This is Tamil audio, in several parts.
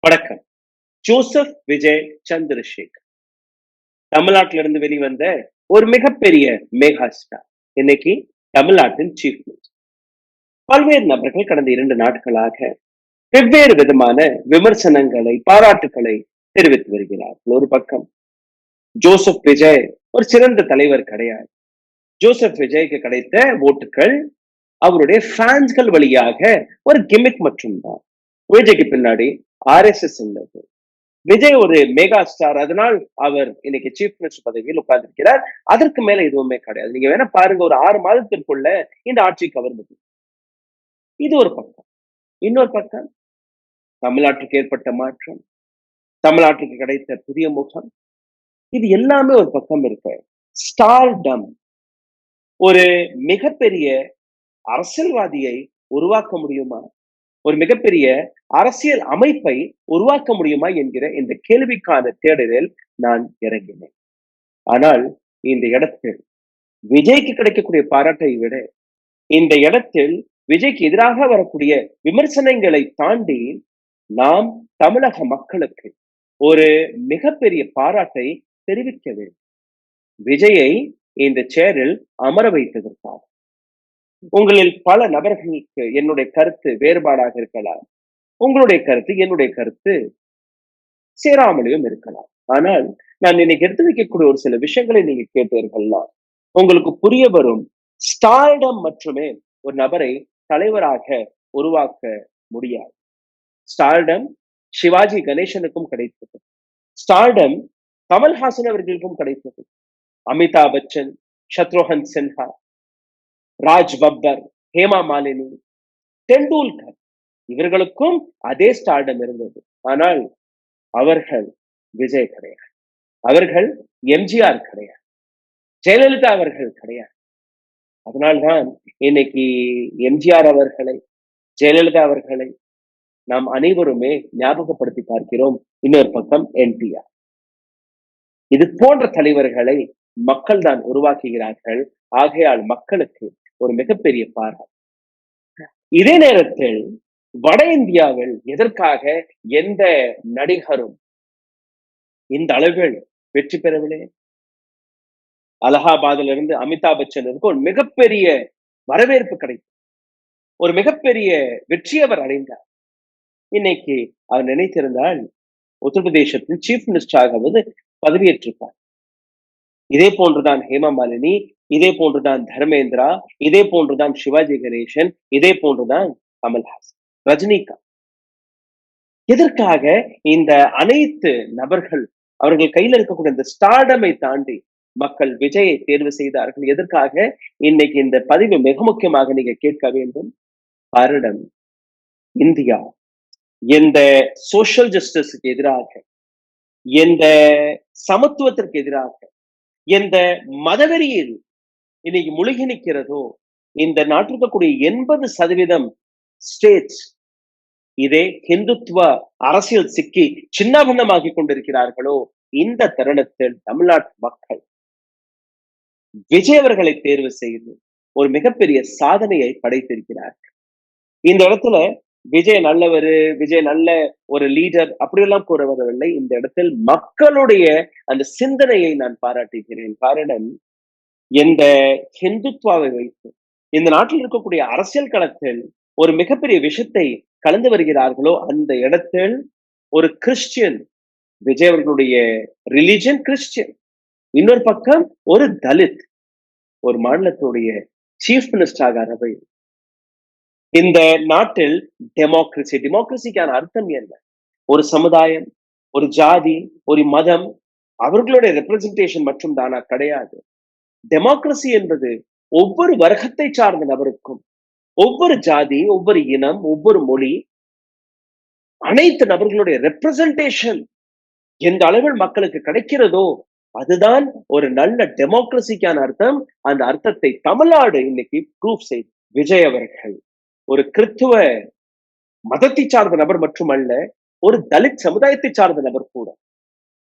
வணக்கம். ஜோசப் விஜய் சந்திரசேகர் தமிழ்நாட்டிலிருந்து வெளிவந்த ஒரு மிகப்பெரிய மெகா ஸ்டார். இன்னைக்கு தமிழ்நாட்டின் சீஃப் மினிஸ்டர். பல்வேறு நபர்கள் கடந்த 2 நாட்களாக வெவ்வேறு விதமான விமர்சனங்களை, பாராட்டுக்களை தெரிவித்து வருகிறார்கள். ஒரு பக்கம் ஜோசப் விஜய் ஒரு சிறந்த தலைவர் கிடையாது. ஜோசப் விஜய்க்கு கிடைத்த ஓட்டுகள் அவருடைய ஃபேன்ஸ்கள் வழியாக ஒரு கிமிக் மற்றும் தான். விஜய்க்கு பின்னாடி RSS உள்ளது. விஜய் ஒரு மெகா ஸ்டார், அதனால் அவர் இன்னைக்கு சீஃப் மினிஸ்டர் பதவியில் உட்கார்ந்திருக்கிறார். அதற்கு மேல எதுவுமே கிடையாது. நீங்க வேணா பாருங்க, ஒரு 6 மாதத்திற்குள்ள இந்த ஆட்சி கவர்ந்தது. இது ஒரு பக்கம். இன்னொரு பக்கம் தமிழ்நாட்டுக்கு ஏற்பட்ட மாற்றம், தமிழ்நாட்டுக்கு கிடைத்த புதிய முகம், இது எல்லாமே ஒரு பக்கம் இருக்கு. ஸ்டார்டம் ஒரு மிகப்பெரிய அரசியல்வாதியை உருவாக்க முடியுமா? ஒரு மிகப்பெரிய அரசியல் அமைப்பை உருவாக்க முடியுமா என்கிற இந்த கேள்விக்கான தேடலில் நான் இறங்கினேன். ஆனால் இந்த இடத்தில் விஜய்க்கு கிடைக்கக்கூடிய பாராட்டை விட, இந்த இடத்தில் விஜய்க்கு எதிராக வரக்கூடிய விமர்சனங்களை தாண்டி நாம் தமிழக மக்களுக்கு ஒரு மிகப்பெரிய பாராட்டை தெரிவிக்க வேண்டும். விஜயை இந்த சேரில் அமர வைத்ததற்காக. உங்களில் பல நபர்களுக்கு என்னுடைய கருத்து வேறுபாடாக இருக்கலாம். உங்களுடைய கருத்து என்னுடைய கருத்து சேராமலையும் இருக்கலாம். ஆனால் நான் இன்னைக்கு எடுத்து வைக்கக்கூடிய ஒரு சில விஷயங்களை நீங்க கேட்டீர்கள்னா உங்களுக்கு புரிய வரும். ஸ்டார்டம் மட்டுமே ஒரு நபரை தலைவராக உருவாக்க முடியாது. ஸ்டார்டம் சிவாஜி கணேசனுக்கும் கிடைத்தது. ஸ்டார்டம் கமல்ஹாசன் அவர்களுக்கும் கிடைத்தது. அமிதாப் பச்சன், சத்ருகன் சின்ஹா, ராஜ் பப்பர், ஹேமா மாலினி, டெண்டுல்கர், இவர்களுக்கும் அதே ஸ்டார்டம் இருந்தது. ஆனால் அவர்கள் விஜய் கிடையாது, அவர்கள் எம்ஜிஆர் கிடையாது, ஜெயலலிதா அவர்கள் கிடையாது. அதனால்தான் இன்னைக்கு எம்ஜிஆர் அவர்களை, ஜெயலலிதா அவர்களை நாம் அனைவருமே ஞாபகப்படுத்தி பார்க்கிறோம். இன்னொரு பக்கம் NTR. இது போன்ற தலைவர்களை மக்கள் தான் உருவாக்குகிறார்கள். ஆகையால் மக்களுக்கு ஒரு மிகப்பெரிய பாராட்டு. இதே நேரத்தில் வட இந்தியாவில் எதற்காக எந்த நடிகரும் இந்த அளவில் வெற்றி பெறவில்லை? அலகாபாத்ல இருந்து அமிதாப் பச்சனுக்கு ஒரு மிகப்பெரிய வரவேற்பு கிடைத்தது. ஒரு மிகப்பெரிய வெற்றி அவர் அடைந்தார். இன்னைக்கு அவர் நினைத்திருந்தால் உத்தரப்பிரதேசத்தில் சீஃப் மினிஸ்டர் ஆகவது பதவியேற்றிருப்பார். இதே போன்றுதான் ஹேமா மாலினி, இதே போன்றுதான் தர்மேந்திரா, இதே போன்றுதான் சிவாஜி கணேசன், இதே போன்றுதான் கமல்ஹாசன், ரஜினிகாந்த். எதற்காக இந்த அனைத்து நபர்கள் அவர்கள் கையில் இருக்கக்கூடிய இந்த ஸ்டார்டமை தாண்டி மக்கள் விஜயை தேர்வு செய்தார்கள்? எதற்காக? இன்னைக்கு இந்த பதிவு மிக முக்கியமாக நீங்க கேட்க வேண்டும். காரணம், இந்தியா எந்த சோசியல் ஜஸ்டிஸுக்கு எதிராக, எந்த சமத்துவத்திற்கு எதிராக, எந்த மதவெறியில் இன்னைக்கு முழுகி நிற்கிறதோ, இந்த நாட்டில் இருக்கக்கூடிய 80% ஸ்டேட்ஸ் இதே ஹிந்துத்துவ அரசியல் சிக்கி சின்னாபின்னமாகி கொண்டிருக்கிறார்களோ, இந்த தருணத்தில் தமிழ்நாட்டு மக்கள் விஜய் அவர்களை தேர்வு செய்து ஒரு மிகப்பெரிய சாதனையை படைத்திருக்கிறார்கள். இந்த இடத்துல விஜய் நல்லவரு, விஜய் நல்ல ஒரு லீடர் அப்படியெல்லாம் கூற வரவில்லை. இந்த இடத்தில் மக்களுடைய அந்த சிந்தனையை நான் பாராட்டுகிறேன். காரணம், எந்த ஹிந்துத்வாவை வைத்து இந்த நாட்டில் இருக்கக்கூடிய அரசியல் களத்தில் ஒரு மிகப்பெரிய விஷயத்தை கலந்து வருகிறார்களோ, அந்த இடத்தில் ஒரு கிறிஸ்டியன், விஜய் அவர்களுடைய ரிலிஜன் கிறிஸ்டியன், இன்னொரு பக்கம் ஒரு தலித் ஒரு மாநிலத்துடைய சீஃப் மினிஸ்டராக அரவை. இந்த நாட்டில் டெமோக்ரஸிக்கான அர்த்தம் என்ன? ஒரு சமுதாயம், ஒரு ஜாதி, ஒரு மதம், அவர்களுடைய ரெப்ரசன்டேஷன் மட்டும் தானா? கிடையாது. டெமோக்ரஸி என்பது ஒவ்வொரு வர்க்கத்தை சார்ந்த நபருக்கும், ஒவ்வொரு ஜாதி, ஒவ்வொரு இனம், ஒவ்வொரு மொழி, அனைத்து நபர்களுடைய ரெப்ரசன்டேஷன் எந்த அளவில் மக்களுக்கு கிடைக்கிறதோ அதுதான் ஒரு நல்ல டெமோக்ரஸிக்கான அர்த்தம். அந்த அர்த்தத்தை தமிழ்நாடு இன்னைக்கு ப்ரூவ் செய்து. விஜய் அவர்கள் ஒரு கிறிஸ்துவ மதத்தை சார்ந்த நபர் மட்டுமல்ல, ஒரு தலித் சமுதாயத்தை சார்ந்த நபர் கூட.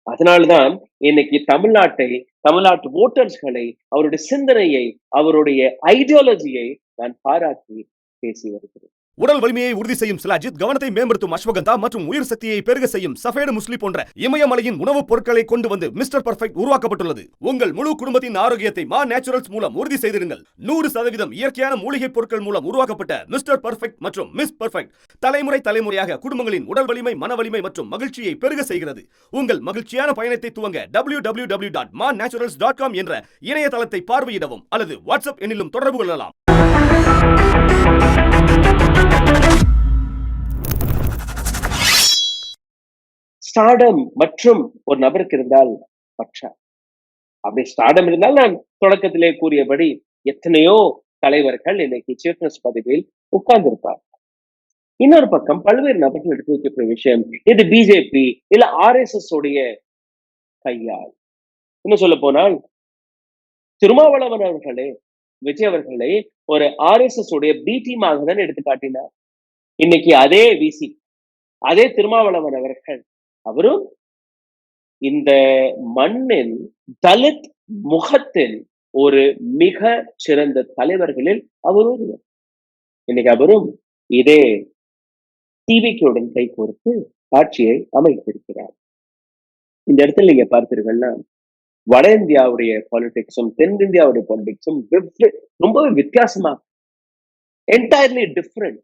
அதனால்தான் இன்னைக்கு தமிழ்நாட்டு ஓட்டர்ஸ்களை, அவருடைய சிந்தனையை, அவருடைய ஐடியாலஜியை நான் பாராட்டி பேசி வருகிறேன். உடல் வலிமையை உறுதி செய்யும் சிலாஜித், கவனத்தை மேம்படுத்தும் அஸ்வகந்தா மற்றும் உயிர் சக்தியை பெருக செய்யும் சஃபேடு முஸ்லி போன்ற இமயமலையின் உணவுப் பொருட்களை கொண்டு வந்து மிஸ்டர் பர்ஃபெக்ட் உருவாக்கப்பட்டுள்ளது. உங்கள் முழு குடும்பத்தின் ஆரோக்கியத்தை மா நேச்சுரல்ஸ் மூலம் உறுதி செய்திருங்கள். 100% இயற்கையான மூலிகை பொருட்கள் மூலம் உருவாக்கப்பட்ட மிஸ்டர் பர்ஃபெக்ட் மற்றும் மிஸ் பர்ஃபெக்ட் தலைமுறையாக குடும்பங்களின் உடல் வலிமை, மன வலிமை மற்றும் மகிழ்ச்சியை பெருக செய்கிறது. உங்கள் மகிழ்ச்சியான பயணத்தை துவங்க www.manaturals.com என்ற இணையதளத்தை பார்வையிடவும் அல்லது வாட்ஸ்அப் எண்ணிலும் தொடர்பு கொள்ளலாம். ஸ்டார்டம் மற்றும் ஒரு நபருக்கு இருந்தால் பற்றா. அப்படி ஸ்டார்டம் இருந்தால் நான் தொடக்கத்திலே கூறியபடி எத்தனையோ தலைவர்கள் இன்னைக்கு சீஃப் மினிஸ்டர் பதவியில் உட்கார்ந்திருப்பார். இன்னொரு பக்கம் பல்வேறு நபர்கள் எடுத்து வைக்கக்கூடிய விஷயம், இது பிஜேபி இல்ல RSS உடைய கையால். இன்னும் சொல்ல போனால் திருமாவளவன் அவர்களே, விஜய் அவர்களே ஒரு RSS உடைய பி டீமாக தான் எடுத்து காட்டினார். இன்னைக்கு அதே விசி, அதே திருமாவளவன் அவர்கள், அவரும் இந்த மண்ணின் தலித் முகத்தின் ஒரு மிக சிறந்த தலைவர்களில் அவர் ஒருவர். இன்னைக்கு அவரும் இதே டிவிக்குடன் கை கோர்த்து ஆட்சியை அமைத்திருக்கிறார். இந்த இடத்துல நீங்க பார்த்தீர்கள்னா வட இந்தியாவுடைய பாலிடிக்ஸும் தென்னிந்தியாவுடைய பாலிடிக்ஸும் ரொம்பவே வித்தியாசமா, என்டையர்லி டிஃப்ரெண்ட்.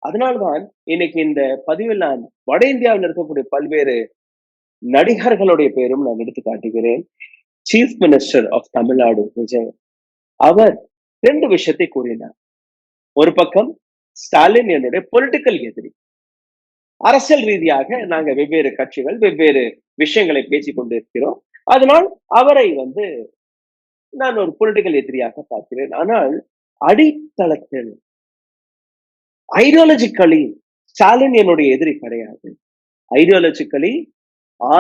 அதனால்தான் இன்னைக்கு இந்த பதிவில் நான் வட இந்தியாவில் இருக்கக்கூடிய பல்வேறு நடிகர்களுடைய பேரும் நான் எடுத்து காட்டுகிறேன். Chief minister of Tamil Nadu Vijay, அவர் 2 விஷயத்தை கூறினார். ஒரு பக்கம் ஸ்டாலின் என்னுடைய பொலிட்டிக்கல் எதிரி, அரசியல் ரீதியாக நாங்க வெவ்வேறு கட்சிகள் வெவ்வேறு விஷயங்களை பேசிக் கொண்டிருக்கிறோம், அதனால் அவரை நான் ஒரு பொலிட்டிக்கல் எதிரியாக பார்க்கிறேன். ஆனால் அடித்தளத்தில் ஐடியாலஜிக்கலி ஸ்டாலின் என்னுடைய எதிரி கிடையாது. ஐடியாலஜிக்கலி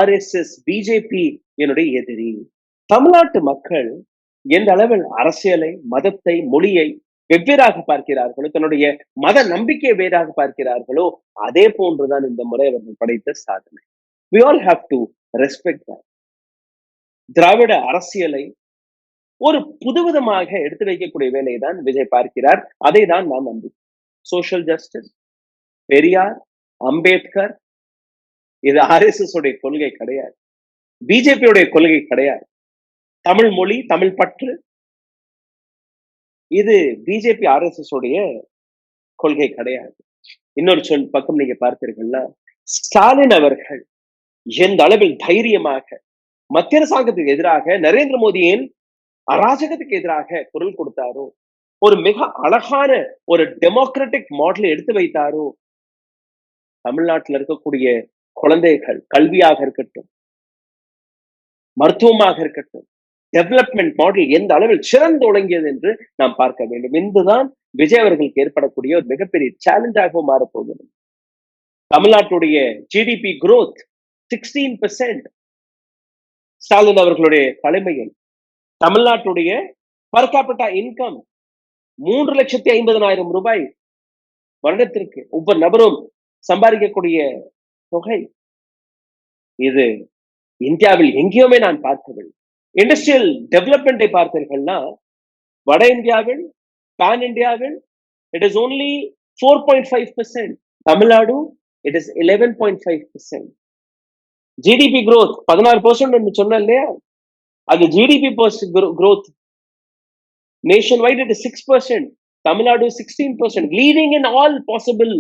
RSS பிஜேபி என்னுடைய எதிரி. தமிழ்நாட்டு மக்கள் எந்த அளவில் அரசியலை, மதத்தை, மொழியை வெவ்வேறாக பார்க்கிறார்களோ, தன்னுடைய மத நம்பிக்கையை வேறாக பார்க்கிறார்களோ, அதே போன்றுதான் இந்த முறை அவர்கள் படைத்த சாதனை. We all have to respect that. திராவிட அரசியலை ஒரு புதுவிதமாக எடுத்து வைக்கக்கூடிய வேலையை தான் விஜய் பார்க்கிறார். அதை தான் நான் நம்புகிறேன். சோஷியல் ஜஸ்டிஸ், பெரியார், அம்பேத்கர், இது RSS உடைய கொள்கை கிடையாது, பிஜேபியுடைய கொள்கை கிடையாது. தமிழ் மொழி, தமிழ் பற்று, இது பிஜேபி RSS உடைய கொள்கை கிடையாது. இன்னொரு பக்கம் நீங்க பார்த்தீர்கள்னா ஸ்டாலின் அவர்கள் எந்த அளவில் தைரியமாக மத்திய அரசாங்கத்துக்கு எதிராக, நரேந்திர மோடியின் அராஜகத்துக்கு எதிராக குரல் கொடுத்தாரோ, ஒரு மிக அழகான ஒரு டெமோக்ராட்டிக் மாடலை எடுத்து வைத்தாரோ, தமிழ்நாட்டில் இருக்கக்கூடிய குழந்தைகள் கல்வியாக இருக்கட்டும், மருத்துவமாக இருக்கட்டும், டெவலப்மெண்ட் மாடல் எந்த அளவில் சிறந்து ஒழுங்கியது என்று நாம் பார்க்க வேண்டும். இதுதான் விஜய் அவர்களுக்கு ஏற்படக்கூடிய ஒரு மிகப்பெரிய சேலஞ்சாகவும் மாறப்போகிறது. தமிழ்நாட்டுடைய GDP growth 16% ஸ்டாலின் அவர்களுடைய தலைமையில். தமிழ்நாட்டுடைய பர் கேபிட்டா இன்கம் 3,50,000 ரூபாய் வருடத்திற்கு ஒவ்வொரு நபரும் சம்பாதிக்கக்கூடிய தொகை. இது இந்தியாவில் எங்கேயுமே நான் பார்க்கவில்லை. இண்டஸ்ட்ரியல் டெவலப்மெண்டை பார்த்தீர்கள்னா வட இந்தியாவில், பேன் இந்தியாவில் it is only 4.5%. Tamil Nadu it is 11.5%. GDP growth 16% சொன்ன இல்லையா, அது GDP growth nation wide it is 6%. Tamil Nadu 16%, leading in all possible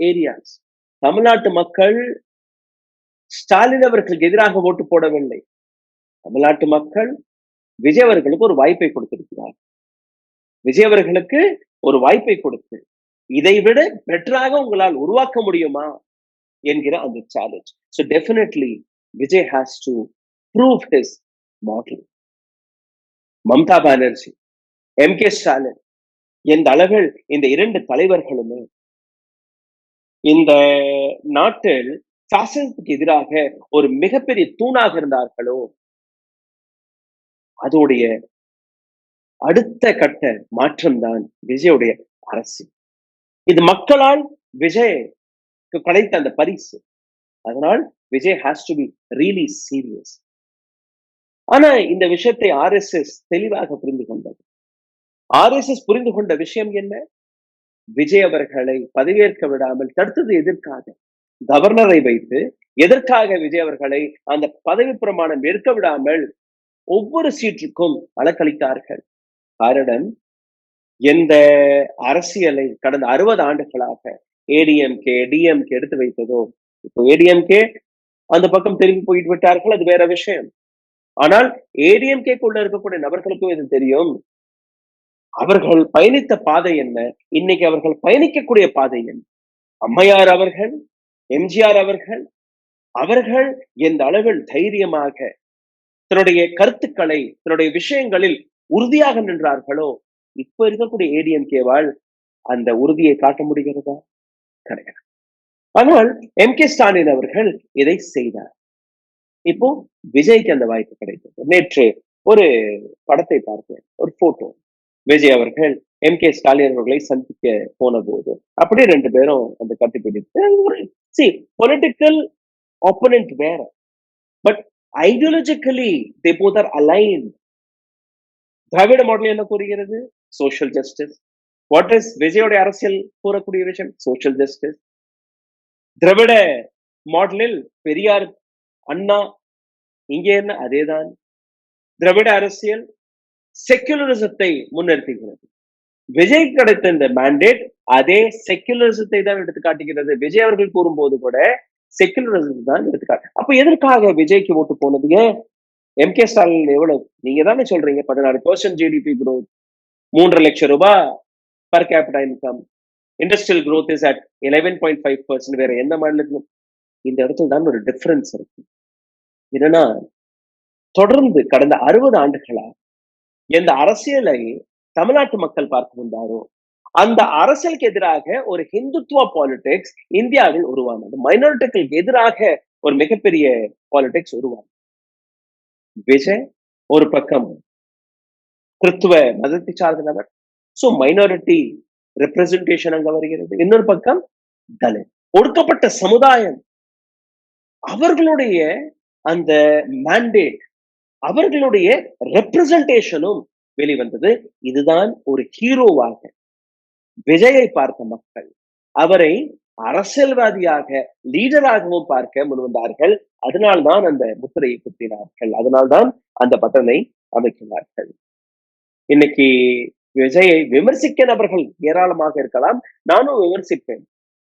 areas. தமிழ்நாட்டு மக்கள் ஸ்டாலின் அவர்களுக்கு எதிராக ஓட்டு போடவில்லை. தமிழ்நாட்டு மக்கள் விஜய் அவர்களுக்கு ஒரு வாய்ப்பை கொடுத்திருக்கிறார். விஜய் அவர்களுக்கு ஒரு வாய்ப்பை கொடுத்து இதைவிட பெட்டராக உங்களால் உருவாக்க முடியுமா என்கிற அந்த challenge. So definitely Vijay has to prove his model. Mamata Banerjee, MK Stalin, எந்த அளவில் இந்த 2 தலைவர்களுமே இந்த நாட்டில் சாசனத்துக்கு எதிராக ஒரு மிகப்பெரிய தூணாக இருந்தார்களோ, அதோடைய அடுத்த கட்ட மாற்றம் தான் விஜயுடைய அரசு. இது மக்களால் விஜய்க்கு கிடைத்த அந்த பரிசு. அதனால் Vijay has to be really serious. ஆனா இந்த விஷயத்தை RSS தெளிவாக புரிந்து கொண்டது. RSS புரிந்து கொண்ட விஷயம் என்ன? விஜய் அவர்களை பதவியேற்க விடாமல் தடுத்தது எதற்காக? கவர்னரை வைத்து எதற்காக விஜய் அவர்களை அந்த பதவி பிரமாணம் ஏற்க விடாமல் ஒவ்வொரு சீட்டுக்கும் அலக்களித்தார்கள்? காரணம், எந்த அரசியலை கடந்த 60 ஆண்டுகளாக ஏடிஎம்கே டிஎம்கே எடுத்து வைத்ததோ, இப்போ ஏடிஎம்கே அந்த பக்கம் திரும்பி போயிட்டு விட்டார்கள், அது வேற விஷயம். ஆனால் ஏடிஎம்கேக்குள்ள இருக்கக்கூடிய நபர்களுக்கும் இது தெரியும். அவர்கள் பயணித்த பாதை என்ன, இன்னைக்கு அவர்கள் பயணிக்கக்கூடிய பாதை என்ன. அம்மையார் அவர்கள், எம்ஜிஆர் அவர்கள், அவர்கள் எந்த அளவில் தைரியமாக தன்னுடைய கருத்துக்களை, தன்னுடைய விஷயங்களில் உறுதியாக நின்றார்களோ, இப்ப இருக்கக்கூடிய ஏடிஎம்கேவால் அந்த உறுதியை காட்ட முடிகிறதா? கிடையாது. ஆனால் எம்.கே. ஸ்டாலின் அவர்கள் இதை செய்தார். இப்போ விஜய்க்கு அந்த வாய்ப்பு கிடைத்தது. நேற்று ஒரு படத்தை பார்த்தேன், ஒரு போட்டோ. விஜய் அவர்கள் எம்.கே. ஸ்டாலின் அவர்களை சந்திக்க போன போது அப்படியே 2 பேரும் அந்த கட்டிப்பிடித்து பொலிட்டிக்கல் ஆப்போனன்ட் வேற, but ideologically they both are aligned. Dravida model என்ன கூறுகிறது? Social justice. வாட் இஸ் விஜயோட அரசியல் கூறக்கூடிய விஷயம்? Social justice. திராவிட மாடலில் பெரியார், அண்ணா, இங்கே என்ன? அதேதான். திராவிட அரசியல் செக்குலரிசத்தை முன்னிறுத்துகிறது. விஜய் கிடைத்த இந்த மேண்டேட் அதே செக்குலரிசத்தை தான் எடுத்து காட்டுகிறது. விஜய் அவர்கள் கூறும்போது கூட செக்குலரிசத்தை தான் எடுத்துக்காட்டு. அப்ப எதற்காக விஜய்க்கு ஓட்டு போனது? எம்.கே. ஸ்டாலின் எவ்வளவு? நீங்க தானே சொல்றீங்க 16% ஜிடிபி growth, 3 லட்சம் ரூபாய் per capita income, industrial growth is at 11.5%. வேற எந்த மாநிலத்திலும் இந்த இடத்துல தான் ஒரு டிஃபரன்ஸ் இருக்கு. என்னன்னா, தொடர்ந்து கடந்த 60 ஆண்டுகளா எந்த அரசியலை தமிழ்நாட்டு மக்கள் பார்த்து வந்தாரோ, அந்த அரசியலுக்கு எதிராக ஒரு ஹிந்துத்துவ பாலிடிக்ஸ் இந்தியாவில் உருவானது. மைனாரிட்டிகளுக்கு எதிராக ஒரு மிகப்பெரிய பாலிடிக்ஸ் உருவானது. விஜய் ஒரு பக்கம் கிறிஸ்துவ மதத்தை சார்ந்த நபர், சோ மைனாரிட்டி ரெப்ரசன்டேஷன் அங்க வருகிறது. இன்னொரு பக்கம் தலித், ஒடுக்கப்பட்ட சமுதாயம், அவர்களுடைய அந்த மேண்டேட், அவர்களுடைய ரெப்ரசன்டேஷனும் வெளிவந்தது. இதுதான் ஒரு ஹீரோவாக விஜயை பார்த்த மக்கள் அவரை அரசியல்வாதியாக, லீடராகவும் பார்க்க முன்வந்தார்கள். அதனால்தான் அந்த முத்திரையை குத்தினார்கள், அதனால்தான் அந்த பட்டனை அமைக்கிறார்கள். இன்னைக்கு விஜயை விமர்சிக்க நபர்கள் ஏராளமாக இருக்கலாம், நானும் விமர்சிப்பேன்.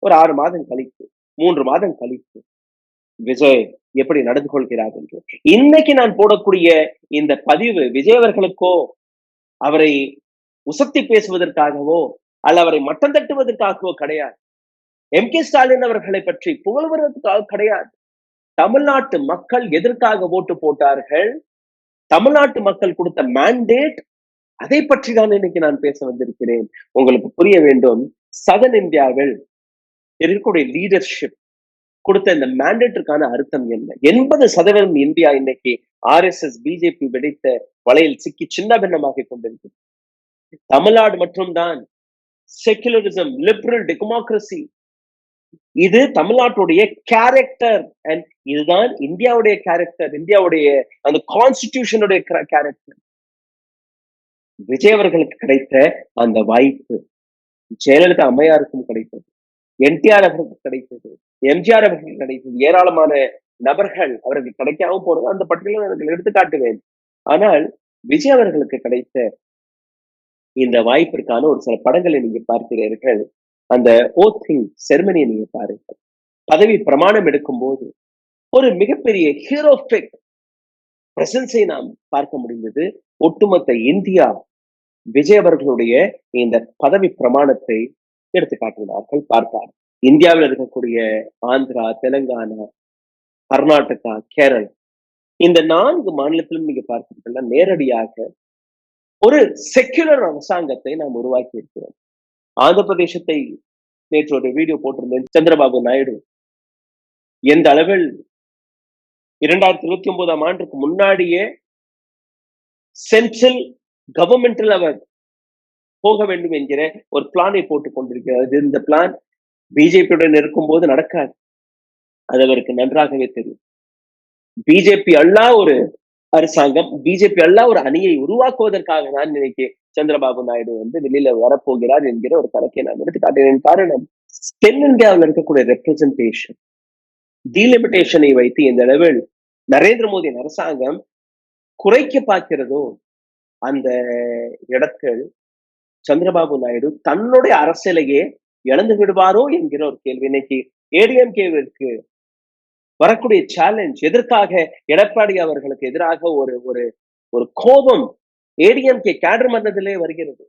ஒரு 6 மாதம் கழித்து, 3 மாதம் கழித்து விஜய் எப்படி நடந்து கொள்கிறார் என்று. இன்னைக்கு நான் போடக்கூடிய இந்த பதிவு விஜய் அவர்களுக்கோ, அவரை உசத்தி பேசுவதற்காகவோ அல்ல அவரை மட்டம் தட்டுவதற்காகவோ கிடையாது. எம்.கே. ஸ்டாலின் அவர்களை பற்றி புகழ்வதற்காக கிடையாது. தமிழ்நாட்டு மக்கள் எதற்காக ஓட்டு போட்டார்கள், தமிழ்நாட்டு மக்கள் கொடுத்த மேண்டேட், அதை பற்றி தான் இன்னைக்கு நான் பேச வந்திருக்கிறேன். உங்களுக்கு புரிய வேண்டும், சதன் இந்தியாவில் இருக்கக்கூடிய லீடர்ஷிப் கொடுத்த இந்த மேண்டேட்டுக்கான அர்த்தம் என்ன. 80% இந்தியா இன்னைக்கு RSS பிஜேபி வெடித்த வலையில் சிக்கி சின்ன பின்னமாக கொண்டிருக்கிறது. தமிழ்நாடு மட்டும்தான் செக்குலரிசம், லிபரல் டெமோக்ரசி, இது தமிழ்நாட்டுடைய கேரக்டர். அண்ட் இதுதான் இந்தியாவுடைய கேரக்டர், இந்தியாவுடைய அந்த கான்ஸ்டிடியூஷனுடைய கேரக்டர். விஜய் அவர்களுக்கு கிடைத்த அந்த வாய்ப்பு ஜெயலலிதா அம்மையாருக்கும் கிடைத்தது, என்டிஆர் அவர்களுக்கு கிடைத்தது, எம்ஜிஆர் அவர்களுக்கு கிடைத்தது, ஏராளமான நபர்கள் அவர்களுக்கு கிடைக்காம போறது அந்த பட்டியலில் அவர்கள் எடுத்து காட்டுவேன். ஆனால் விஜய் அவர்களுக்கு கிடைத்த இந்த வாய்ப்பிற்கான ஒரு சில படங்களை நீங்க பார்க்கிறீர்கள். அந்த ஓத்திங் செரிமனியை நீங்க பாருங்கள். பதவி பிரமாணம் எடுக்கும் போது ஒரு மிகப்பெரிய ஹீரோஃபிக் பிரசன்ஸை நாம் பார்க்க முடிந்தது. ஒட்டுமொத்த இந்தியா விஜய் அவர்களுடைய இந்த பதவி பிரமாணத்தை எடுத்து காட்டினார்கள், பார்த்தார். இந்தியாவில் இருக்கக்கூடிய ஆந்திரா, தெலுங்கானா, கர்நாடகா, கேரளா, இந்த 4 மாநிலத்திலும் நீங்க பார்த்தீங்கன்னா நேரடியாக ஒரு செக்குலர் அரசாங்கத்தை நாம் உருவாக்கி இருக்கிறோம். ஆந்திர பிரதேசத்தை நேற்று ஒரு வீடியோ போட்டிருந்தேன். சந்திரபாபு நாயுடு எந்த அளவில் 2029ஆம் ஆண்டுக்கு முன்னாடியே சென்ட்ரல் கவர்மெண்டில் அவர் போக வேண்டும் என்கிற ஒரு பிளானை போட்டுக் கொண்டிருக்கிறது. இந்த பிளான் பிஜேபியுடன் இருக்கும் போது நடக்காது, அது அவருக்கு நன்றாகவே தெரியும். பிஜேபி அல்லா ஒரு அரசாங்கம் பிஜேபி எல்லாம் ஒரு அணியை உருவாக்குவதற்காக தான் இன்னைக்கு சந்திரபாபு நாயுடு வெளியில வரப்போகிறார் என்கிற ஒரு கணக்கை நான் எடுத்து காட்டினேன். காரணம், தென்னிந்தியாவில் இருக்கக்கூடிய ரெப்ரசன்டேஷன் டீலிமிட்டேஷனை வைத்து இந்த அளவில் நரேந்திர மோடியின் அரசாங்கம் குறைக்க பார்க்கிறதோ அந்த இடத்தில் சந்திரபாபு நாயுடு தன்னுடைய அரசியலையே இழந்து விடுவாரோ என்கிற ஒரு கேள்வி. இன்னைக்கு ஏடிஎம்கேவிற்கு வரக்கூடிய சேலஞ்ச், எதற்காக எடப்பாடி அவர்களுக்கு எதிராக ஒரு ஒரு ஒரு கோபம் ஏடிஎம்கே கேடர் மன்றத்திலே வருகிறது.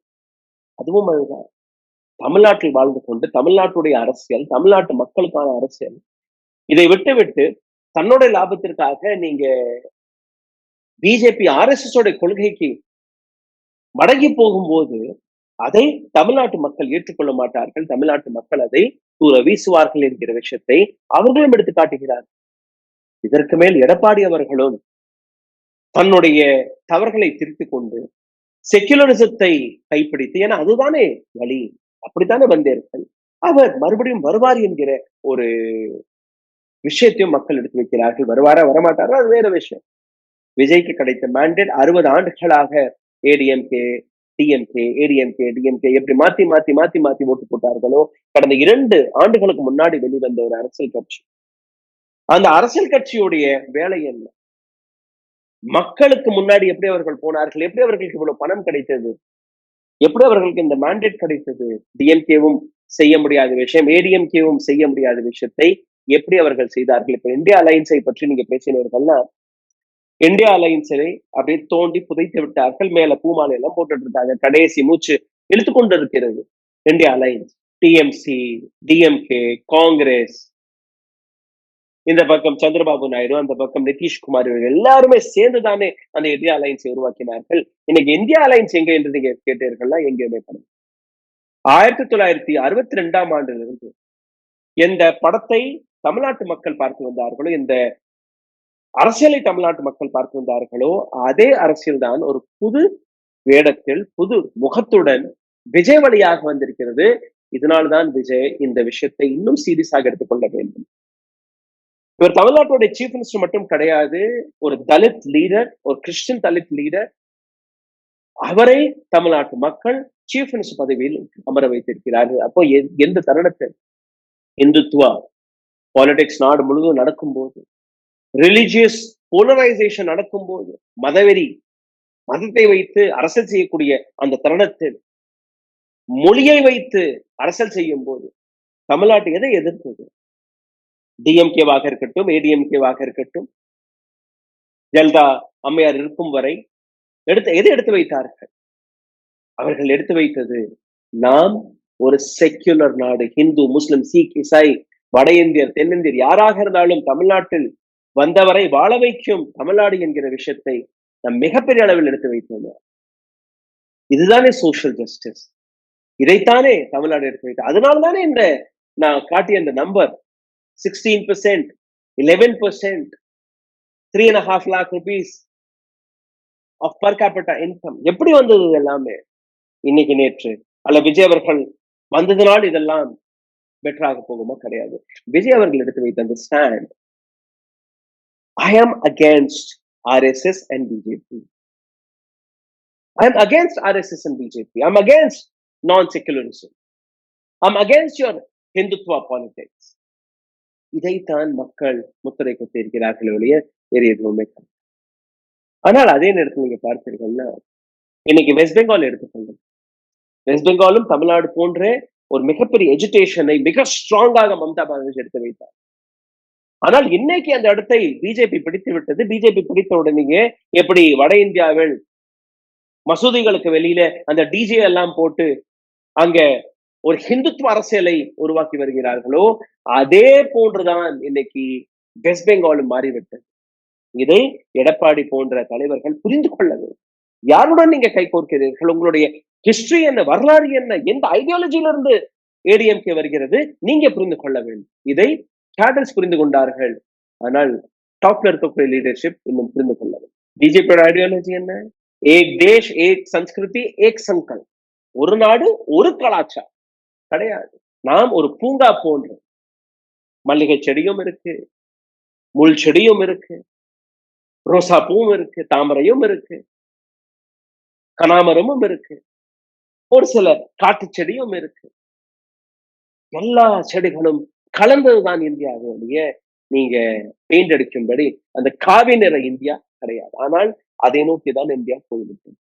அதுவும் அதுதான், தமிழ்நாட்டில் வாழ்ந்து கொண்டு தமிழ்நாட்டுடைய அரசியல், தமிழ்நாட்டு மக்களுக்கான அரசியல், இதை விட்டு தன்னுடைய லாபத்திற்காக நீங்க பிஜேபி ஆர்எஸ்எஸ் உடைய கொள்கைக்கு மடங்கி போகும்போது அதை தமிழ்நாட்டு மக்கள் ஏற்றுக்கொள்ள மாட்டார்கள். தமிழ்நாட்டு மக்கள் அதை தூர வீசுவார்கள் என்கிற விஷயத்தை அவர்களும் எடுத்து காட்டுகிறார். இதற்கு மேல் எடப்பாடி அவர்களும் தன்னுடைய தவறுகளை திருத்திக் கொண்டு செக்குலரிசத்தை கைப்பிடித்து, ஏன்னா அதுதானே வழி, அப்படித்தானே வந்தீர்கள், அவர் மறுபடியும் வருவார் என்கிற ஒரு விஷயத்தையும் மக்கள் எடுத்து வைக்கிறார்கள். வருவாரா வரமாட்டாரா அது வேற விஷயம். விஜய்க்கு கிடைத்த மேண்டேட் 60 ஆண்டுகளாக ஏடிஎம்கே டிஎம்கே ஏடிஎம்கே டிஎம்கே எப்படி மாத்தி மாத்தி மாத்தி மாத்தி ஓட்டு போட்டார்களோ, கடந்த 2 ஆண்டுகளுக்கு முன்னாடி வெளிவந்த ஒரு அரசியல் கட்சி. அந்த அரசியல் கட்சியுடைய வேலை என்ன? மக்களுக்கு முன்னாடி எப்படி அவர்கள் போனார்கள், எப்படி அவர்களுக்கு இவ்வளவு பணம் கிடைத்தது, எப்படி அவர்களுக்கு இந்த மேண்டேட் கிடைத்தது, டிஎம்கேவும் செய்ய முடியாத விஷயம், ஏடிஎம்கேவும் செய்ய முடியாத விஷயத்தை எப்படி அவர்கள் செய்தார்கள். இப்ப இந்தியா அலையன்ஸை பற்றி நீங்க பேசினீர்கள்னா, இந்தியா அலையன்ஸை அப்படியே தோண்டி புதைத்து விட்டார்கள். மேல பூமாலை எல்லாம் போட்டுட்டு இருக்காங்க. கடைசி மூச்சு இழுத்துக்கொண்டு இருக்கிறது India alliance. TMC, DMK, Congress, இந்த பக்கம் சந்திரபாபு நாயுடு, அந்த பக்கம் நிதிஷ்குமார், இவர்கள் எல்லாருமே சேர்ந்துதானே அந்த இந்தியா அலையன்ஸை உருவாக்கினார்கள். இன்னைக்கு இந்தியா அலையன்ஸ் எங்க என்று நீங்க கேட்டீர்கள்னா எங்கேயுமே படம். 1962ஆம் ஆண்டிலிருந்து எந்த படத்தை தமிழ்நாட்டு மக்கள் பார்த்து வந்தார்களோ, இந்த அரசியலை தமிழ்நாட்டு மக்கள் பார்த்து வந்தார்களோ, அதே அரசியல் தான் ஒரு புது வேடத்தில் புது முகத்துடன் விஜய் வழியாக வந்திருக்கிறது. இதனால்தான் விஜய் இந்த விஷயத்தை இன்னும் சீரியஸாக எடுத்துக்கொள்ள வேண்டும். இவர் தமிழ்நாட்டுடைய சீஃப் மினிஸ்டர் மட்டும் கிடையாது, ஒரு தலித் லீடர், ஒரு கிறிஸ்டியன் தலித் லீடர். அவரை தமிழ்நாட்டு மக்கள் சீஃப் மினிஸ்டர் பதவியில் அமர வைத்திருக்கிறார்கள். அப்போ எந்த தருணத்தில் இந்துத்துவா பாலிடிக்ஸ் நாடு முழுவதும் நடக்கும்போது, ரிலிஜியஸ் போலரைசேஷன் நடக்கும்போது, மதவெறி, மதத்தை வைத்து அரசியல் செய்யக்கூடிய அந்த தருணத்தில் மொழியை வைத்து அரசியல் செய்யும் போது தமிழ்நாட்டு எதை எதிர்த்தது? டிஎம்கேவாக இருக்கட்டும், ஏடிஎம்கேவாக இருக்கட்டும், ஜெயலலிதா அம்மையார் இருக்கும் வரை எதை எடுத்து வைத்தார்கள்? அவர்கள் எடுத்து வைத்தது, நாம் ஒரு செக்யுலர் நாடு, ஹிந்து, முஸ்லிம், சீக், இசாய், வட இந்தியர், தென்னிந்தியர் யாராக இருந்தாலும் தமிழ்நாட்டில் வந்தவரை வாழ வைக்கும் தமிழ்நாடு என்கிற விஷயத்தை நம் மிகப்பெரிய அளவில் எடுத்து வைத்தோம். இதுதானே சோசியல் ஜஸ்டிஸ். இதைத்தானே தமிழ்நாடு எடுத்து வைத்தது. அதனால்தானே இந்த நான் காட்டிய இந்த number 16%, 11%, 3.5 lakh rupees of per capita income எப்படி வந்தது எல்லாமே? இன்னைக்கு நேற்று அல்ல விஜய் அவர்கள் வந்ததுனால் இதெல்லாம் பெட்டராக போகுமா? கிடையாது. விஜய் அவர்கள் எடுத்து வைத்த அந்த stand, I am against RSS and BJP. I am against RSS and BJP. I'm against non-secularism. I'm against your Hindutva politics. இதைத்தான் மக்கள் முத்திரை குத்திருக்கிறார்கள் ஒழிய வேறு எதுவுமே. ஆனால் அதே நேரத்தில் நீங்க பார்த்தீர்கள்னா, இன்னைக்கு வெஸ்ட் பெங்கால் எடுத்துக்கொள்ளும். வெஸ்ட் பெங்காலும் தமிழ்நாடு போன்ற ஒரு மிகப்பெரிய எஜுகேஷனை மிக ஸ்ட்ராங்காக மம்தா பானர்ஜி எடுத்து வைத்தார். ஆனால் இன்னைக்கு அந்த இடத்தை பிஜேபி பிடித்து விட்டது. பிஜேபி பிடித்த உடனேயே எப்படி வட இந்தியாவில் மசூதிகளுக்கு வெளியில அந்த டிஜே எல்லாம் போட்டு அங்க ஒரு ஹிந்துத்துவ அரசியலை உருவாக்கி வருகிறார்களோ, அதே போன்றுதான் இன்னைக்கு வெஸ்ட் பெங்காலும் மாறிவிட்டது. இதை எடப்பாடி போன்ற தலைவர்கள் புரிந்து கொள்ள வேண்டும். யாருடன் நீங்க கை கோர்க்கிறீர்கள்? உங்களுடைய ஹிஸ்டரி என்ன, வரலாறு என்ன, எந்த ஐடியாலஜியில இருந்து ஏடிஎம்கே வருகிறது, நீங்க புரிந்து கொள்ள வேண்டும். இதை கேடர்ஸ் புரிந்து கொண்டார்கள். ஆனால் டாப்ல இருக்கக்கூடிய லீடர்ஷிப் இன்னும் புரிந்து கொள்ள வேண்டும். பிஜேபியோட ஐடியாலஜி என்ன? ஏக் தேஷ், ஏக் சன்ஸ்கிருதி, ஏக் சங்கல்ப். ஒரு நாடு, ஒரு கலாச்சாரம் கிடையாது. நாம் ஒரு பூங்கா போன்ற, மல்லிகை செடியும் இருக்கு, முள் செடியும் இருக்கு, ரோசா பூவும் இருக்கு, தாமரையும் இருக்கு, கனாமரமும் இருக்கு, ஒரு சில காட்டு செடியும் இருக்கு. எல்லா செடிகளும் கலந்ததுதான் இந்தியாவுடைய நீங்க பெயிண்ட் அடிக்கும்படி அந்த காவி நிற இந்தியா கிடையாது. ஆனால் அதை நோக்கிதான் இந்தியா போய்விட்டது.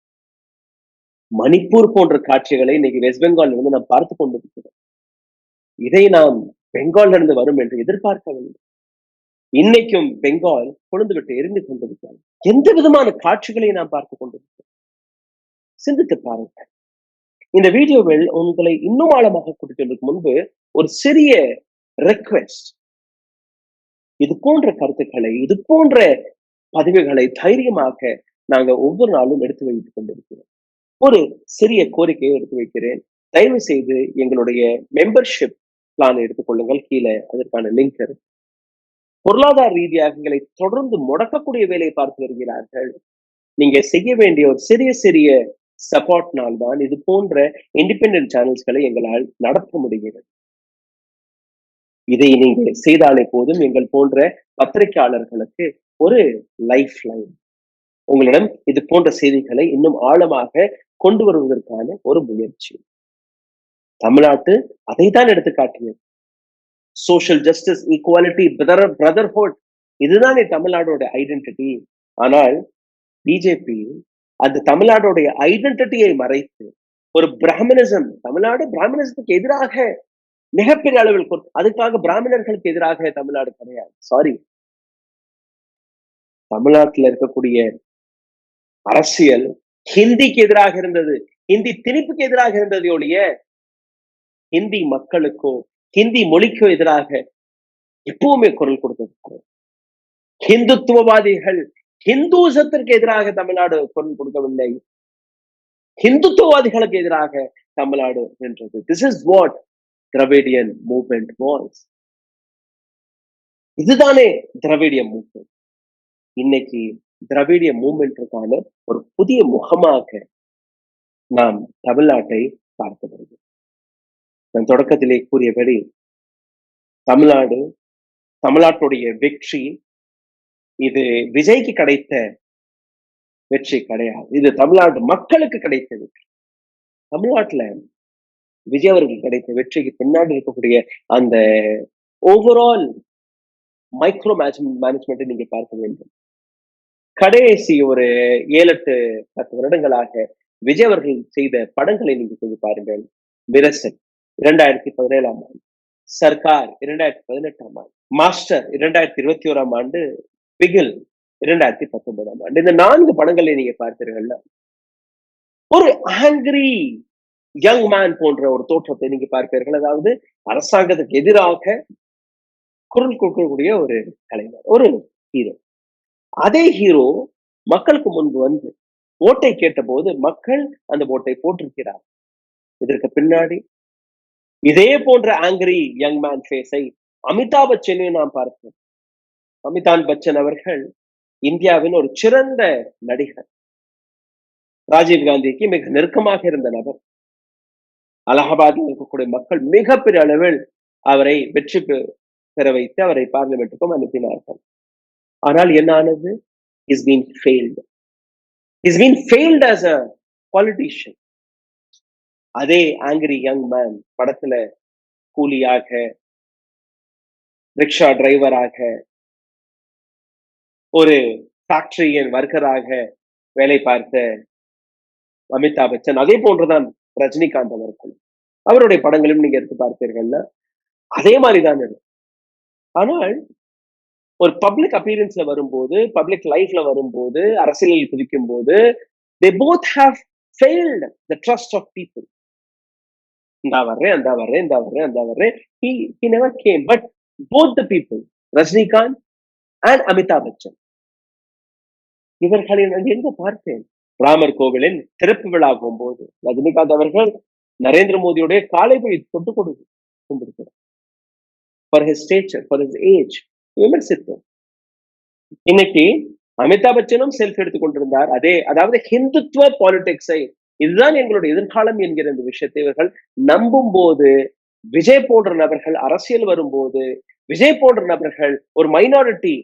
மணிப்பூர் போன்ற காட்சிகளை இன்னைக்கு வெஸ்ட் பெங்கால் இருந்து நாம் பார்த்து கொண்டிருக்கிறோம். இதை நாம் பெங்கால்ல இருந்து வரும் என்று எதிர்பார்க்கவில்லை. இன்னைக்கும் பெங்கால் கொழுந்துவிட்டு எரிந்து கொண்டிருக்கிறது. எந்த விதமான காட்சிகளை நாம் பார்த்துக் கொண்டிருக்கிறோம். சிந்தித்து பாருங்க. இந்த வீடியோவில் உங்களை இன்னும் ஆழமாக கூட்டிட்டு முன்பு ஒரு சிறிய ரெக்வெஸ்ட். இது போன்ற கருத்துக்களை, இது போன்ற பதிவுகளை தைரியமாக நாங்க ஒவ்வொரு நாளும் எடுத்து வைத்துக் கொண்டிருக்கிறோம். ஒரு சிறிய கோரிக்கையை எடுத்து வைக்கிறேன். தயவு செய்து எங்களுடைய மெம்பர்ஷிப் பிளான் எடுத்துக்கொள்ளுங்கள். கீழே அதற்கான லிங்க் இருக்கு. பொருளாதார ரீதியாக எங்களை தொடர்ந்து முடக்கக்கூடிய வேலையை பார்த்து வருகிறார்கள். நீங்க செய்ய வேண்டிய ஒரு சிறிய சிறிய சப்போர்ட்னால் தான் இது போன்ற இண்டிபெண்டன்ட் சேனல்ஸ்களை எங்களால் நடத்த முடிகிறது. இதை நீங்க செய்தாலே போதும் எங்கள் போன்ற பத்திரிகையாளர்களுக்கு ஒரு லைஃப் லைன். உங்களிடம் இது போன்ற செய்திகளை இன்னும் ஆழமாக கொண்டு வருவதற்கான ஒரு முயற்சி. தமிழ்நாட்டு அதைத்தான் எடுத்து காட்டியது. சோஷியல் ஜஸ்டிஸ், ஈக்குவாலிட்டி, பிரதர்ஹுட், இதுதான் தமிழ்நாடோட ஐடென்டிட்டி. ஆனால் பிஜேபி அந்த தமிழ்நாடுடைய ஐடென்டிட்டியை மறைத்து ஒரு பிராமணிசம், தமிழ்நாடு பிராமணிசத்துக்கு எதிராக மிகப்பெரிய அளவில், அதுக்காக பிராமணர்களுக்கு எதிராக தமிழ்நாடு கிடையாது. சாரி, தமிழ்நாட்டில் இருக்கக்கூடிய அரசியல் ஹிந்திக்கு எதிராக இருந்தது, ஹிந்தி திணிப்புக்கு எதிராக இருந்தது ஒழிய ஹிந்தி மக்களுக்கோ ஹிந்தி மொழிக்கோ எதிராக எப்பவுமே குரல் கொடுத்தது. ஹிந்துத்துவவாதிகள் ஹிந்துசத்திற்கு எதிராக தமிழ்நாடு குரல் கொடுக்கவில்லை, ஹிந்துத்துவவாதிகளுக்கு எதிராக தமிழ்நாடு என்றது. This is what Dravidian movement was. இதுதானே திராவிடிய மூவ்மெண்ட். இன்னைக்கு திராவிடிய மூவ்மெண்ட்டுக்கான ஒரு புதிய முகமாக நாம் தமிழ்நாட்டை பார்க்க வருகிறோம். நான் தொடக்கத்திலே கூறியபடி தமிழ்நாட்டுடைய வெற்றி இது விஜய்க்கு கிடைத்த வெற்றி கிடையாது, இது தமிழ்நாடு மக்களுக்கு கிடைத்த வெற்றி. தமிழ்நாட்டுல விஜய் அவர்களுக்கு கிடைத்த வெற்றிக்கு பின்னாடி இருக்கக்கூடிய அந்த ஓவரால் மைக்ரோ மேனேஜ்மெண்ட் நீங்க பார்க்க வேண்டும். கடைசி ஒரு 7-8-10 வருடங்களாக விஜய் அவர்கள் செய்த படங்களை நீங்க கொஞ்சம் பாருங்கள். மிரசல் 2017ஆம் ஆண்டு, சர்க்கார் 2018ஆம் ஆண்டு, மாஸ்டர் 2021ஆம் ஆண்டு, பிகில் 2019ஆம் ஆண்டு. இந்த 4 படங்களை நீங்க பார்த்தீர்கள்னா ஒரு ஆங்கிரி யங் மேன் போன்ற ஒரு தோற்றத்தை நீங்க பார்ப்பீர்கள். அதாவது அரசாங்கத்துக்கு எதிராக குரல் கொடுக்கக்கூடிய ஒரு கலைஞர், ஒரு ஹீரோ. அதே ஹீரோ மக்களுக்கு முன்பு வந்து ஓட்டை கேட்ட போது மக்கள் அந்த ஓட்டை போட்டிருக்கிறார். இதற்கு பின்னாடி இதே போன்ற ஆங்கிரி யங் மேன் ஃபேஸை அமிதாப் பச்சனையும் நாம் பார்ப்போம். அமிதாப் பச்சன் அவர்கள் இந்தியாவின் ஒரு சிறந்த நடிகர், ராஜீவ் காந்திக்கு மிக நெருக்கமாக இருந்த நபர். அலகாபாத்தில் இருக்கக்கூடிய மக்கள் மிகப்பெரிய அளவில் அவரை வெற்றி பெற வைத்து அவரை பார்லிமெண்ட்டுக்கும் அனுப்பினார்கள். ஆனால் என்ன ஆனது? He's been failed. He's been failed as a politician. அதே ஆங்கிரி யங் மேன் படத்துல கூலியாக, ரிக்ஷா டிரைவராக, ஒரு ஃபேக்டரியின் வர்க்கராக வேலை பார்த்த அமிதாப் பச்சன், அதே போன்றுதான் ரஜினிகாந்த் அவர்கள். அவருடைய படங்களும் நீங்க எடுத்து பார்த்தீர்கள்னா அதே மாதிரிதான் இருக்கு. ஆனால் ஒரு பப்ளிக் அப்பீரன்ஸ்ல வரும்போது, பப்ளிக் லைஃப்ல வரும்போது, அரசியலில் குதிக்கும் போது, they both have failed the trust of people. இந்தா வர்றேன். He never came. But both the people, Rajnikant and Amitabh Bachchan, இவர்களை நான் எங்க பார்த்தேன்? ராமர் கோவிலின் திறப்பு விழா போகும்போது ரஜினிகாந்த் அவர்கள் நரேந்திர மோடியுடைய காலை போய் தொட்டு கொண்டிருக்கிறார். For his stature, for his age, விமர்சித்தோம். இன்னைக்கு அமிதாப் பச்சனும் செல்ஃப் எடுத்துக் கொண்டிருந்தார். அதாவது ஹிந்துத்துவ பாலிடிக்ஸை, இதுதான் எங்களுடைய எதிர்காலம் என்கிற இந்த விஷயத்தை இவர்கள் நம்பும் போது, விஜய் போன்ற நபர்கள் அரசியல் வரும்போது, விஜய் போன்ற நபர்கள் ஒரு மைனாரிட்டி,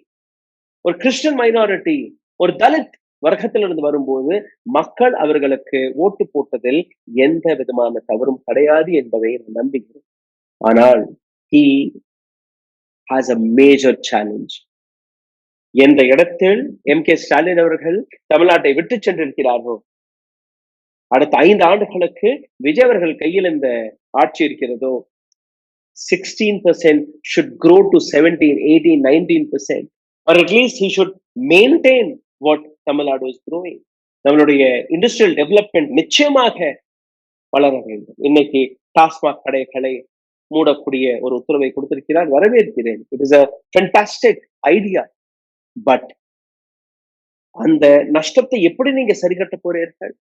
ஒரு கிறிஸ்டியன் மைனாரிட்டி ஒரு தலித் வர்க்கத்திலிருந்து வரும்போது மக்கள் அவர்களுக்கு ஓட்டு போட்டதில் எந்த விதமான தவறும் கிடையாது என்பதை நான் நம்புகிறேன். ஆனால் he has a major challenge. எந்த இடத்தில் ஸ்டாலின் அவர்கள் தமிழ்நாட்டை விட்டு சென்றிருக்கிறார்களோ, அடுத்த 5 ஆண்டுகளுக்கு விஜய் அவர்கள் கையில் இந்த ஆட்சி இருக்கிறதோ, 16% should grow to 17, 18, 19%. Or at least he should maintain what Tamil Nadu is growing. நம்மளுடைய இண்டஸ்ட்ரியல் டெவலப்மெண்ட் நிச்சயமாக வளர வேண்டும். இன்னைக்கு டாஸ்மாக் கடைகளை மூடக்கூடிய ஒரு உத்தரவை கொடுத்திருக்கிறார், வரவேற்கிறேன். It is a fantastic idea. But அந்த நஷ்டத்தை எப்படி நீங்க சரிகட்ட போறீர்கள்?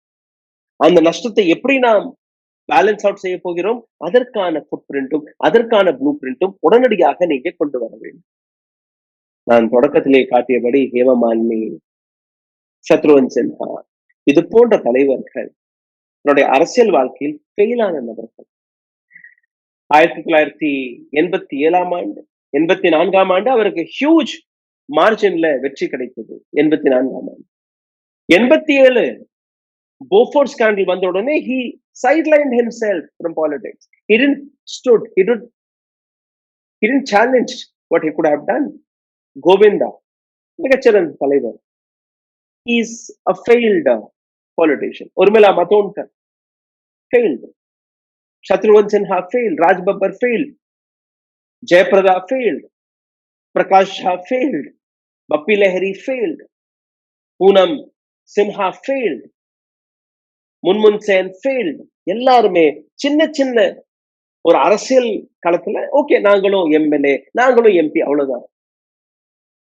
அந்த நஷ்டத்தை எப்படி நாம் பேலன்ஸ் அவுட் செய்ய போகிறோம்? அதற்கான ஃபுட் பிரிண்டும் அதற்கான ப்ளூ பிரிண்டும் உடனடியாக நீங்க கொண்டு வர வேண்டும். நான் தொடக்கத்திலே காட்டியபடி ஹேமமாலினி, சத்ருவன் சின்ஹா, இது போன்ற தலைவர்கள் தன்னுடைய அரசியல் வாழ்க்கையில் ஃபெயிலான நபர்கள். 1987 ஆண்டு 84 ஆண்டு அவருக்கு ஹியூஜ் மார்ஜின்ல வெற்றி கிடைத்தது. 84 ஆண்டு 87 போஃபோர்ட் ஸ்கேண்டல் வந்த உடனே he sidelined himself from politics. He didn't challenge what he could have done. Govinda மிகச்சிறந்த தலைவர். He is a failed politician. Urmila Matondkar failed. Shatrughan Sinha failed. Raj Babbar failed. Jaya Prada failed. Prakash Jha failed. Bappi Lahiri failed. Poonam Sinha failed. Moon Moon Sen failed. எல்லாருமே சின்ன சின்ன ஒரு அரசியல் களத்துல ஓகே நாங்களும் எம்எல்ஏ நாங்களும் எம்பி அவ்வளவுதான்.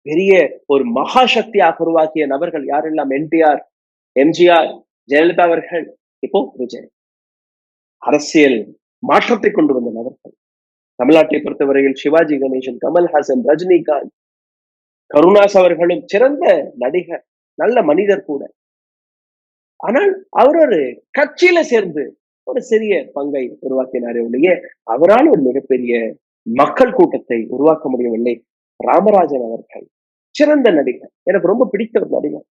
பெரிய ஒரு மகா சக்தியாக உருவாக்கிய நபர்கள் யாரெல்லாம்? என்டிஆர், எம்ஜிஆர், ஜெயலலிதா அவர்கள், இப்போ விஜய். அரசியல் மாற்றத்தை கொண்டு வந்த நபர்கள். தமிழ்நாட்டை பொறுத்தவரையில் சிவாஜி கணேசன், கமல்ஹாசன், ரஜினிகாந்த், கருணாஸ் அவர்களும் சிறந்த நடிகர், நல்ல மனிதர் கூட. ஆனால் அவர் ஒரு கட்சியில சேர்ந்து ஒரு சிறிய பங்கை உருவாக்கினாரே ஒழிய அவரால் ஒரு மிகப்பெரிய மக்கள் கூட்டத்தை உருவாக்க முடியவில்லை. ராமராஜன் அவர்கள் சிறந்த நடிகர், எனக்கு ரொம்ப பிடித்த ஒரு நடிகர்.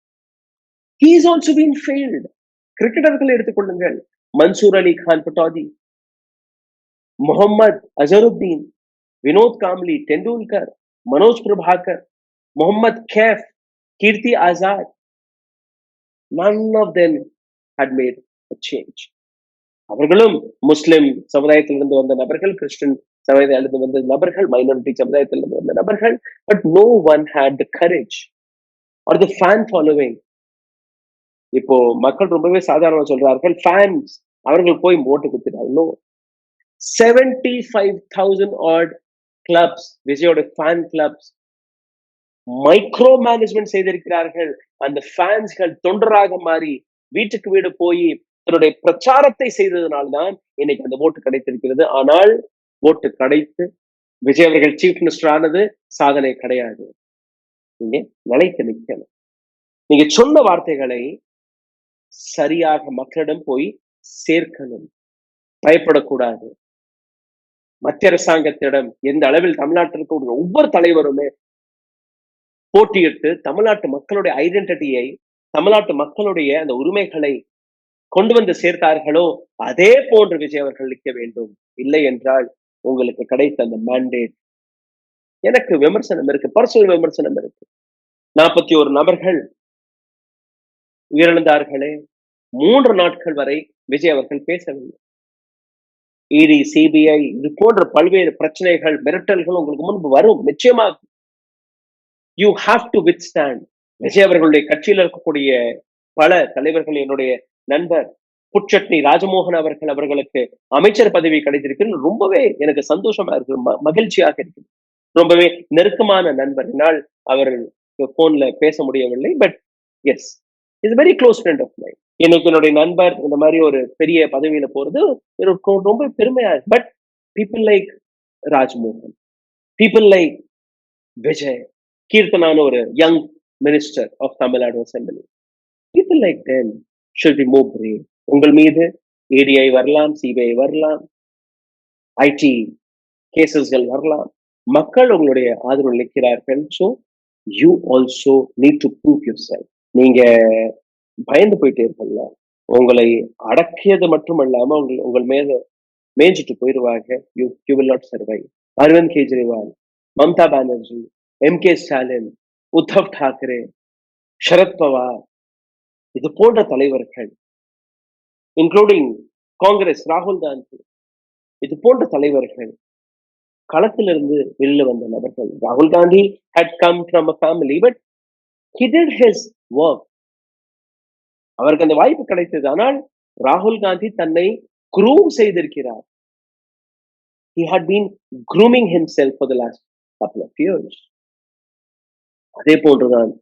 He is also been failed. கிரிக்கெட்டர்களை எடுத்துக்கொள்ளுங்கள். Mansoor Ali Khan Pataudi, Mohammad Azharuddin, Vinod Kambli, Tendulkar, Manoj Prabhakar, Mohammad Kaif, Kirti Azad. None of them had made a change. அவர்களும் முஸ்லிம் சமுதாயத்திலிருந்து வந்த நபர்கள், கிறிஸ்டியன் சமுதாயத்திலிருந்து வந்த நபர்கள், மைனாரிட்டி சமுதாயத்திலிருந்து வந்த நபர்கள். But no one had the courage or the fan following. இப்போ மக்கள் ரொம்பவே சாதாரணமா சொல்றார்கள், ஃபேன்ஸ் அவர்கள் போய் ஓட்டு குத்துறாங்க. No, 75,000 odd clubs, விஜயோட ஃபேன் கிளப்ஸ் மைக்ரோ மேனேஜ்மெண்ட் செய்திருக்கிறார்கள். அந்த ஃபேன்ஸ்கள் தொண்டராக மாறி வீட்டுக்கு வீடு போய் தன்னுடைய பிரச்சாரத்தை செய்ததனால்தான் இன்னைக்கு அந்த ஓட்டு கிடைத்திருக்கிறது. ஆனால் ஓட்டு கிடைத்து விஜய் அவர்கள் சீஃப் மினிஸ்டர் ஆனது சாதனை கிடையாது. நீங்க நிலைத்து நிற்கணும். நீங்க சொன்ன வார்த்தைகளை சரியாக மக்களிடம் போய் சேர்க்கணும். பயப்படக்கூடாது. மத்திய அரசாங்கத்திடம் எந்த அளவில் தமிழ்நாட்டிற்கு ஒவ்வொரு தலைவருமே போட்டியிட்டு தமிழ்நாட்டு மக்களுடைய ஐடென்டிட்டியை, தமிழ்நாட்டு மக்களுடைய அந்த உரிமைகளை கொண்டு வந்து சேர்த்தார்களோ அதே போன்று விஜய் அவர்கள் நிற்க வேண்டும். இல்லை என்றால் உங்களுக்கு கிடைத்த அந்த மேண்டேட். எனக்கு விமர்சனம் இருக்கு, பர்சனல் விமர்சனம் இருக்கு. 41 நபர்கள் உயிரிழந்தார்களே, 3 நாட்கள் வரை விஜய் அவர்கள் பேசவில்லை. இடி, சிபிஐ இது போன்ற பல்வேறு பிரச்சனைகள், மிரட்டல்கள் உங்களுக்கு முன்பு வரும் நிச்சயமாக. You have to withstand. Vijay அவர்களுடைய கட்சியில் இருக்கக்கூடிய பல தலைவர்கள், என்னுடைய நண்பர் புட்சட்னி ராஜமோகன் அவர்களுக்கு அமைச்சர் பதவி கிடைத்திருக்கு. ரொம்பவே எனக்கு சந்தோஷமா இருக்கு, மகிழ்ச்சியாக இருக்கு. ரொம்பவே நெருக்கமான நண்பர். என்னால் அவர் போன்ல பேச முடியவில்லை. But yes, is very close friend of mind. எனக்கு என்னுடைய நண்பர் இந்த மாதிரி ஒரு பெரிய பதவியில போறது எனக்கு ரொம்ப பெருமையா இருக்கு. But people like Rajmohan, people like Vijay, கீர்த்தனான ஒரு young minister of Tamil Nadu assembly, people like them should be more brave. உங்கள் மீது ஏடிஐ வரலாம், சிபிஐ வரலாம், ஐடி கேசஸ்கள் வரலாம். மக்கள் உங்களுடைய ஆதரவு நிற்கிறார்கள். So you also need to prove yourself. நீங்க பயந்து போயிட்டே இருக்கல, உங்களை அடக்கியது மட்டுமல்லாம உங்கள் மேல மேய்ஞ்சிட்டு போயிடுவாங்க. You will not survive. Arvind Kejriwal, Mamata Banerjee, M K. Stalin, Uddhav Thackeray, Sharad Pawar, இது போன்ற தலைவர்கள், இன்க்ளூடிங் காங்கிரஸ் ராகுல் காந்தி, இது போன்ற தலைவர்கள் களத்திலிருந்து வெளில வந்த நபர்கள். ராகுல் Gandhi had come from a family, but he did his work. அவருக்கு அந்த வாய்ப்பு கிடைத்தது. ஆனால் ராகுல் காந்தி தன்னை groom செய்திருக்கிறார். He had been grooming himself for the last couple of years. அதே போன்றுதான்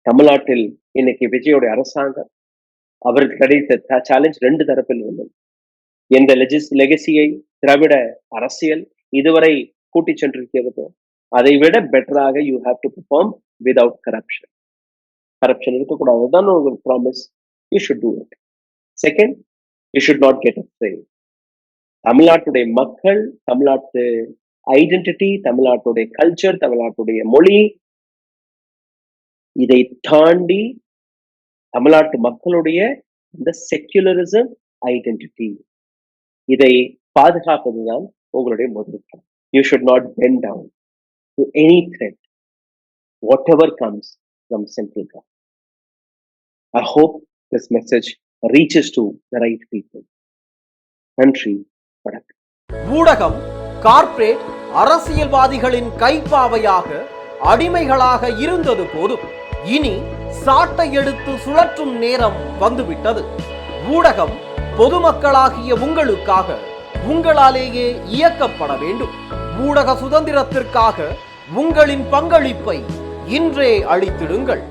தமிழ்நாட்டில் இன்னைக்கு விஜயோட அரசாங்கம், அவருக்கு கிடைத்த சேலஞ்ச் 2 தரப்பில் உள்ளது. எந்த லெகசியை திராவிட அரசியல் இதுவரை கூட்டி சென்றிருக்கிறதோ அதை விட பெட்டராக you have to perform without corruption. Corruption இருக்கக்கூடாது, அதுதான் ஒரு promise. You should do it. Second, you should not get afraid. தமிழ்நாட்டுடைய மக்கள், தமிழ்நாட்டு ஐடென்டிட்டி, தமிழ்நாட்டுடைய கல்ச்சர், தமிழ்நாட்டுடைய மொழி, இதை தாண்டி தமிழ்நாட்டு மக்களுடைய இந்த செக்யுலரிசம் ஐடென்டிட்டி, இதை பாதுகாப்பதுதான் உங்களுடைய முதல். You should not bend down to any threat, whatever comes from central government. I hope this message reaches to the right people. நன்றி, வணக்கம். ஊடகம் கார்ப்பரேட் அரசியல்வாதிகளின் கைப்பாவையாக அடிமைகளாக இருந்தது போதும், இனி சாட்டை எடுத்து சுழற்றும் நேரம் வந்துவிட்டது. ஊடகம் பொதுமக்களாகிய உங்களுக்காக, உங்களாலேயே இயக்கப்பட வேண்டும். ஊடக சுதந்திரத்திற்காக உங்களின் பங்களிப்பை இன்றே அளித்திடுங்கள்.